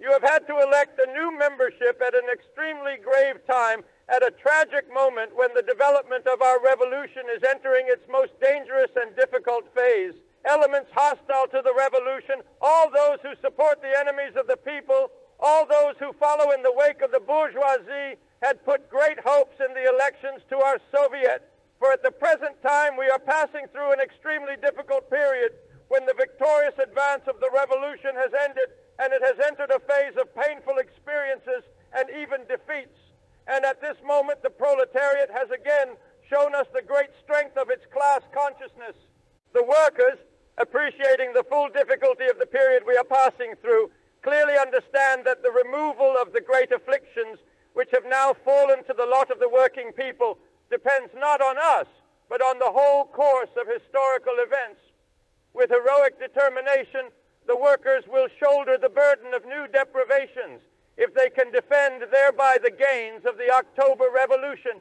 You have had to elect a new membership at an extremely grave time, at a tragic moment when the development of our revolution is entering its most dangerous and difficult phase. Elements hostile to the revolution, all those who support the enemies of the people, all those who follow in the wake of the bourgeoisie, had put great hopes in the elections to our Soviet. For at the present time we are passing through an extremely difficult period when the victorious advance of the revolution has ended and it has entered a phase of painful experiences and even defeats. And at this moment the proletariat has again shown us the great strength of its class consciousness. The workers, appreciating the full difficulty of the period we are passing through, clearly understand that the removal of the great afflictions which have now fallen to the lot of the working people depends not on us, but on the whole course of historical events. With heroic determination, the workers will shoulder the burden of new deprivations if they can defend thereby the gains of the October Revolution.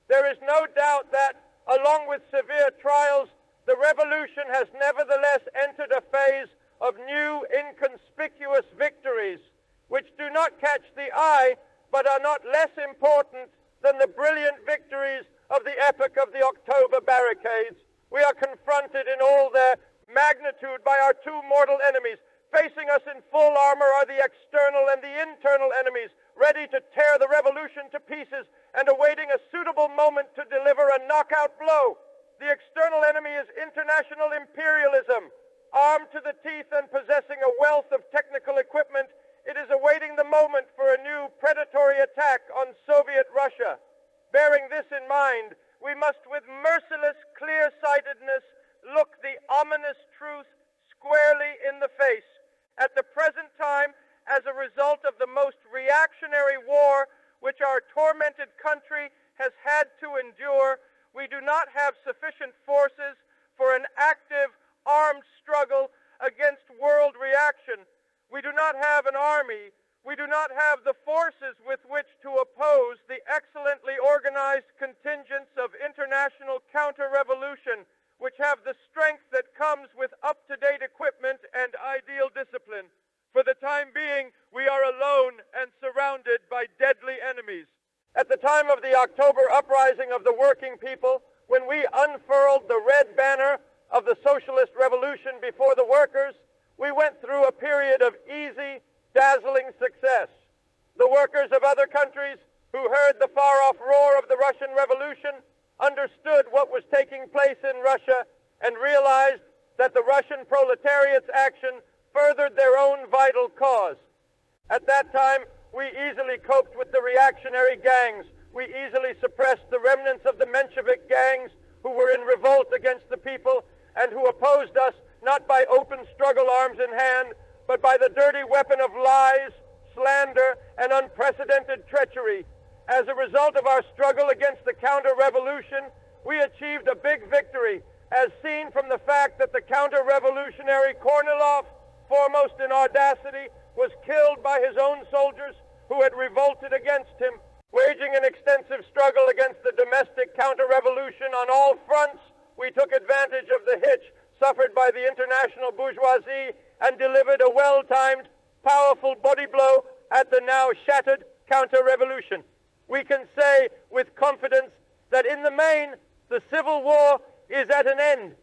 There is no doubt that, along with severe trials, the revolution has nevertheless entered a phase of new inconspicuous victories, which do not catch the eye, but are not less important than the brilliant victories of the epoch of the October barricades. We are confronted in all their magnitude by our two mortal enemies. Facing us in full armor are the external and the internal enemies, ready to tear the revolution to pieces and awaiting a suitable moment to deliver a knockout blow. The external enemy is international imperialism. Armed to the teeth and possessing a wealth of technical equipment, it is awaiting the moment for a new predatory attack on Soviet Russia. Bearing this in mind, we must with merciless clear-sightedness look the ominous truth squarely in the face. At the present time, as a result of the most reactionary war which our tormented country has had to endure, we do not have sufficient forces for an active armed struggle against world reaction. We do not have an army. We do not have the forces with which to oppose the excellently organized contingents of international counter-revolution, which have the strength that comes with up-to-date equipment and ideal discipline. For the time being, we are alone and surrounded by deadly enemies. At the time of the October uprising of the working people, when we unfurled the red banner of the socialist revolution before the workers, we went through a period of easy, dazzling success. The workers of other countries who heard the far-off roar of the Russian Revolution understood what was taking place in Russia and realized that the Russian proletariat's action furthered their own vital cause. At that time, we easily coped with the reactionary gangs. We easily suppressed the remnants of the Menshevik gangs who were in revolt against the people and who opposed us not by open struggle arms in hand, but by the dirty weapon of lies, slander, and unprecedented treachery. As a result of our struggle against the counter-revolution, we achieved a big victory, as seen from the fact that the counter-revolutionary Kornilov, foremost in audacity, was killed by his own soldiers who had revolted against him. Waging an extensive struggle against the domestic counter-revolution on all fronts, we took advantage of the hitch suffered by the international bourgeoisie and delivered a well-timed, powerful body blow at the now shattered counter-revolution. We can say with confidence that in the main, the civil war is at an end.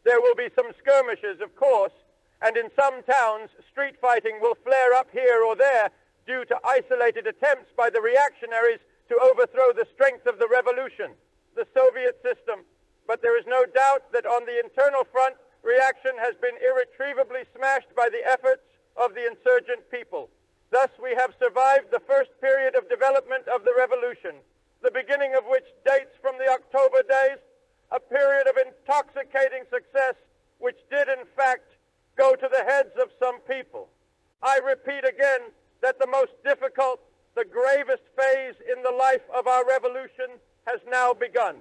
There will be some skirmishes, of course, and in some towns, street fighting will flare up here or there due to isolated attempts by the reactionaries to overthrow the strength of the revolution, the Soviet system. But there is no doubt that on the internal front, reaction has been irretrievably smashed by the efforts of the insurgent people. Thus, we have survived the first period of development of the revolution, the beginning of which dates from the October days, a period of intoxicating success which did, in fact, go to the heads of some people. I repeat again that the most difficult, the gravest phase in the life of our revolution has now begun.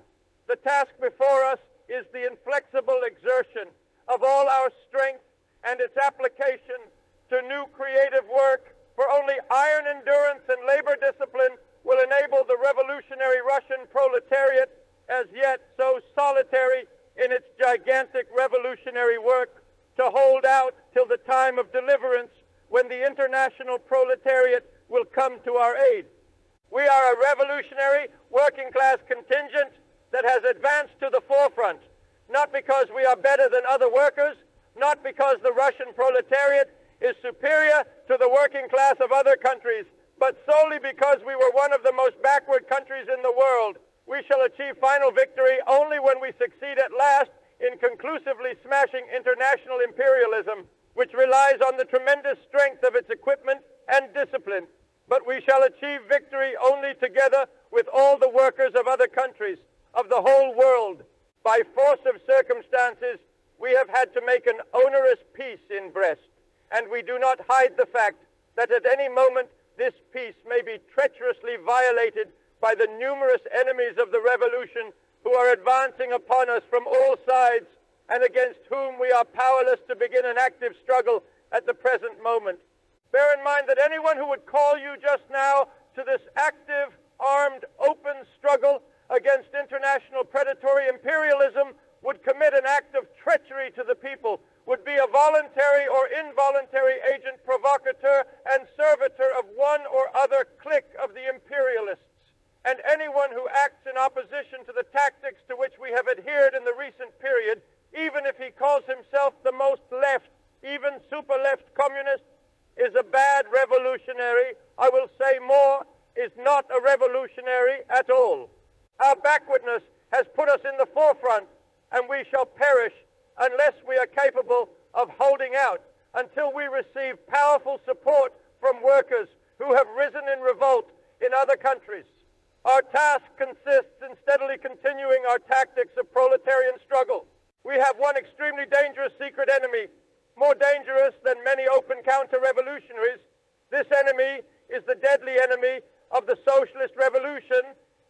The task before us is the inflexible exertion of all our strength and its application to new creative work, for only iron endurance and labor discipline will enable the revolutionary Russian proletariat, as yet so solitary in its gigantic revolutionary work, to hold out till the time of deliverance when the international proletariat will come to our aid. We are a revolutionary working-class contingent that has advanced to the forefront, not because we are better than other workers, not because the Russian proletariat is superior to the working class of other countries, but solely because we were one of the most backward countries in the world. We shall achieve final victory only when we succeed at last in conclusively smashing international imperialism, which relies on the tremendous strength of its equipment and discipline. But we shall achieve victory only together with all the workers of other countries, of the whole world. By force of circumstances, we have had to make an onerous peace in Brest, and we do not hide the fact that at any moment this peace may be treacherously violated by the numerous enemies of the revolution who are advancing upon us from all sides and against whom we are powerless to begin an active struggle at the present moment. Bear in mind that anyone who would call you just now to this active, armed, open struggle against international predatory imperialism would commit an act of treachery to the people, would be a voluntary or involuntary agent provocateur and servitor of one or other clique of the imperialists. And anyone who acts in opposition to the tactics to which we have adhered in the recent period, even if he calls himself the most left, even super-left communist, is a bad revolutionary. I will say more, is not a revolutionary at all. Our backwardness has put us in the forefront, and we shall perish unless we are capable of holding out until we receive powerful support from workers who have risen in revolt in other countries. Our task consists in steadily continuing our tactics of proletarian struggle. We have one extremely dangerous secret enemy, more dangerous than many open counter-revolutionaries. This enemy is the deadly enemy of the socialist revolution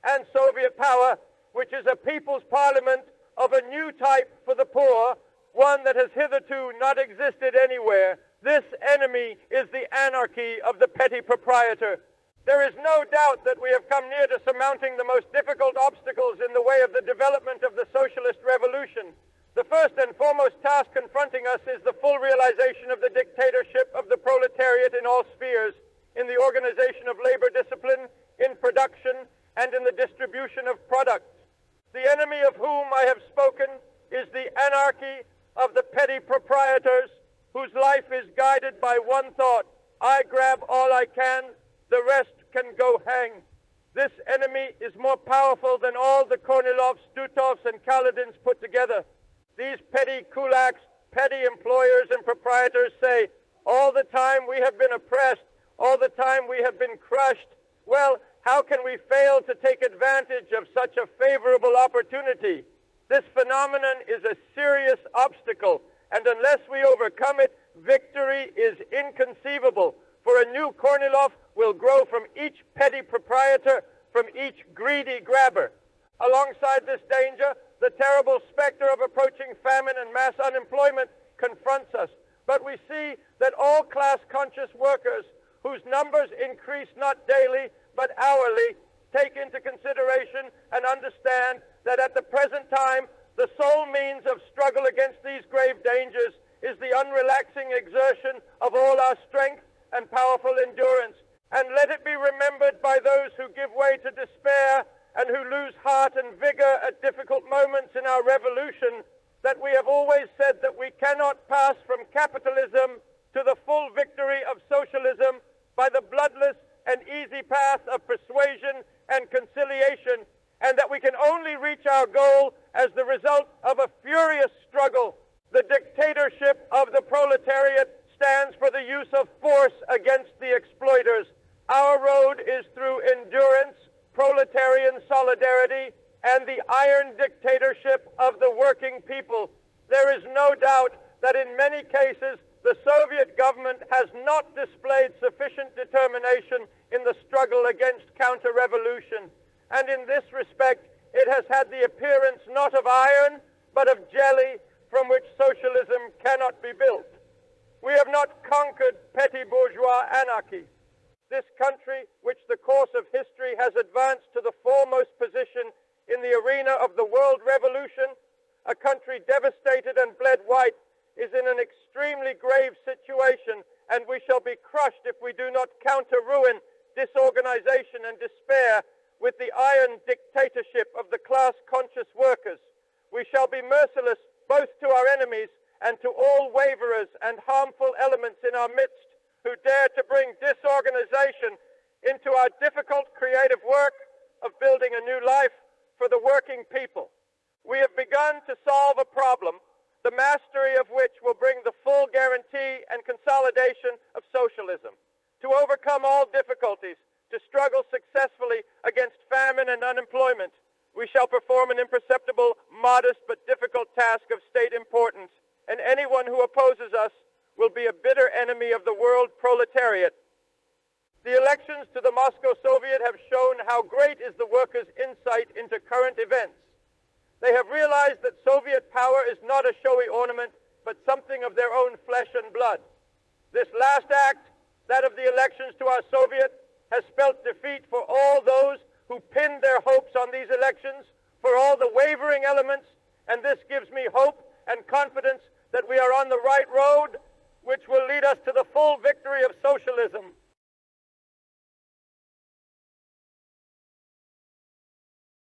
and Soviet power, which is a people's parliament of a new type for the poor, one that has hitherto not existed anywhere. This enemy is the anarchy of the petty proprietor. There is no doubt that we have come near to surmounting the most difficult obstacles in the way of the development of the socialist revolution. The first and foremost task confronting us is the full realization of the dictatorship of the proletariat in all spheres, in the organization of labor discipline, in production, and in the distribution of products. The enemy of whom I have spoken is the anarchy of the petty proprietors, whose life is guided by one thought: I grab all I can, the rest can go hang. This enemy is more powerful than all the Kornilovs, Stutovs, and Kaledins put together. These petty kulaks, petty employers and proprietors say, all the time we have been oppressed, all the time we have been crushed. Well, how can we fail to take advantage of such a favorable opportunity? This phenomenon is a serious obstacle, and unless we overcome it, victory is inconceivable. For a new Kornilov will grow from each petty proprietor, from each greedy grabber. Alongside this danger, the terrible specter of approaching famine and mass unemployment confronts us. But we see that all class-conscious workers, whose numbers increase not daily but hourly, take into consideration and understand that at the present time, the sole means of struggle against these grave dangers is the unrelaxing exertion of all our strength and powerful endurance. And let it be remembered by those who give way to despair and who lose heart and vigor at difficult moments in our revolution, that we have always said that we cannot pass from capitalism to the full victory of socialism by the bloodless and easy path of persuasion and conciliation, and that we can only reach our goal as the result of a furious struggle. The dictatorship of the proletariat stands for the use of force against the exploiters. Our road is through endurance, proletarian solidarity, and the iron dictatorship of the working people. There is no doubt that in many cases the Soviet government has not displayed sufficient determination in the struggle against counter-revolution, and in this respect it has had the appearance not of iron but of jelly, from which socialism cannot be built. We have not conquered petty bourgeois anarchy. This country, which the course of history has advanced to the foremost position in the arena of the world revolution, a country devastated and bled white, is in an extremely grave situation, and we shall be crushed if we do not counter ruin, disorganization, and despair with the iron dictatorship of the class-conscious workers. We shall be merciless both to our enemies and to all waverers and harmful elements in our midst who dare to bring disorganization into our difficult creative work of building a new life for the working people. We have begun to solve a problem, the mastery of which will bring the full guarantee and consolidation of socialism. To overcome all difficulties, to struggle successfully against famine and unemployment, we shall perform an imperceptible, modest, but difficult task of state importance, and anyone who opposes us will be a bitter enemy of the world proletariat. The elections to the Moscow Soviet have shown how great is the workers' insight into current events. They have realized that Soviet power is not a showy ornament, but something of their own flesh and blood. This last act, that of the elections to our Soviet, has spelt defeat for all those who pinned their hopes on these elections, for all the wavering elements, and this gives me hope and confidence that we are on the right road, which will lead us to the full victory of socialism.